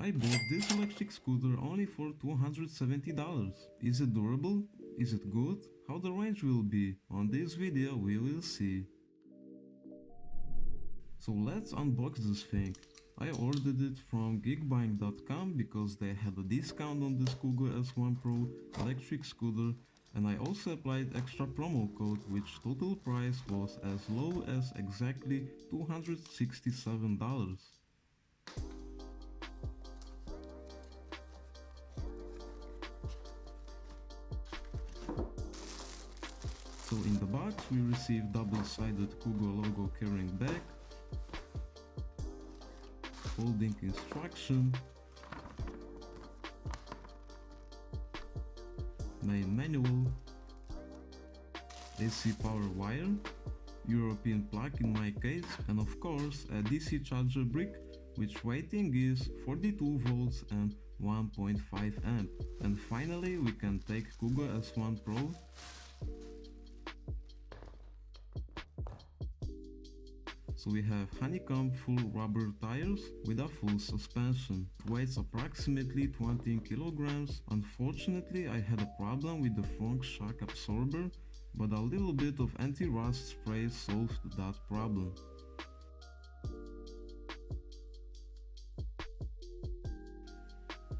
I bought this electric scooter only for $270. Is it durable? Is it good? How the range will be? On this video we will see. So let's unbox this thing. I ordered it from geekbuying.com because they had a discount on this Cougar S1 Pro electric scooter, and I also applied extra promo code, which total price was as low as exactly $267. So in the box we received double-sided Cougar logo carrying bag, holding instruction, main manual, AC power wire, European plug in my case, and of course a DC charger brick, which rating is 42 volts and 1.5 amp. And finally we can take Cougar S1 Pro. So we have honeycomb full rubber tires with a full suspension. It weighs approximately 20 kilograms. Unfortunately, I had a problem with the front shock absorber, but a little bit of anti-rust spray solved that problem.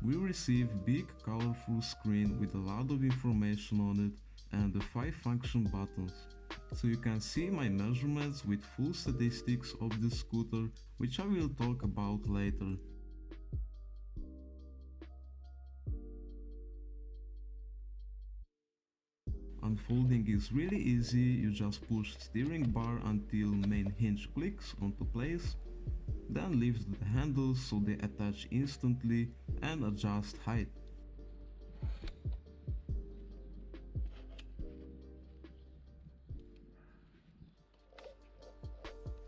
We receive big colorful screen with a lot of information on it and the 5 function buttons. So you can see my measurements with full statistics of the scooter, which I will talk about later. Unfolding is really easy, you just push steering bar until main hinge clicks onto place, then lift the handles so they attach instantly and adjust height.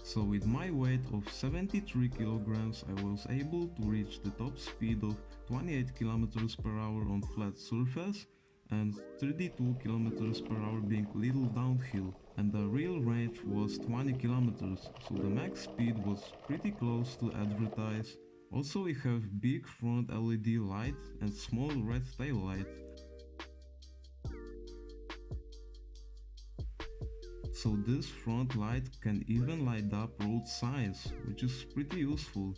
So with my weight of 73 kilograms I was able to reach the top speed of 28 km per hour on flat surface and 32 km per hour being little downhill, and the real range was 20 km, so the max speed was pretty close to advertise. Also we have big front LED light and small red tail light. So this front light can even light up road signs, which is pretty useful.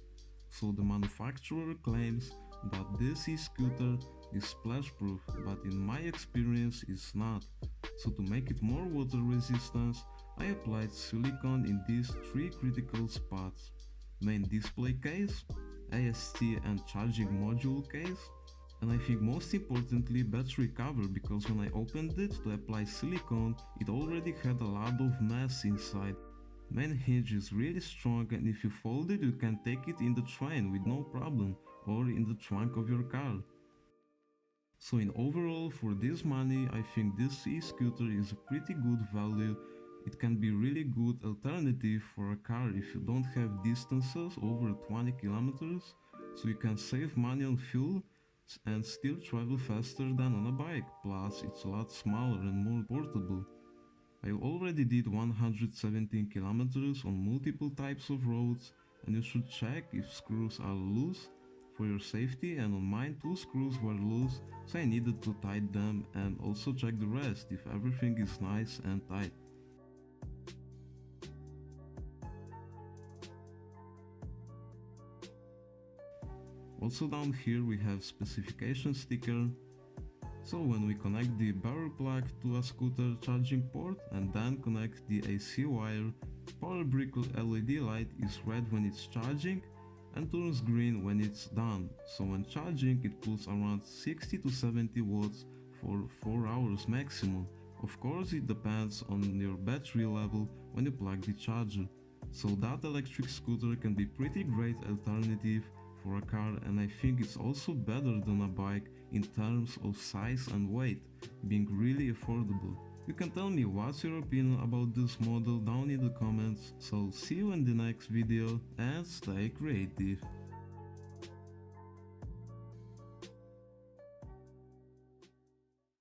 So the manufacturer claims that this e-scooter is splashproof, but in my experience it's not. So to make it more water resistant, I applied silicone in these 3 critical spots: main display case, AST and charging module case, and I think most importantly battery cover, because when I opened it to apply silicone it already had a lot of mess inside. Main hinge is really strong, and if you fold it you can take it in the train with no problem, or in the trunk of your car. So in overall, for this money I think this e-scooter is a pretty good value. It can be really good alternative for a car if you don't have distances over 20 kilometers, so you can save money on fuel and still travel faster than on a bike, plus it's a lot smaller and more portable. I already did 117 kilometers on multiple types of roads, and you should check if screws are loose for your safety, and on mine 2 screws were loose, so I needed to tighten them, and also check the rest if everything is nice and tight. Also down here we have specification sticker. So when we connect the barrel plug to a scooter charging port and then connect the AC wire, power brick LED light is red when it's charging and turns green when it's done. So when charging it pulls around 60 to 70 watts for 4 hours maximum. Of course it depends on your battery level when you plug the charger. So that electric scooter can be pretty great alternative for a car, and I think it's also better than a bike in terms of size and weight, being really affordable. You can tell me what's your opinion about this model down in the comments, so see you in the next video and stay creative.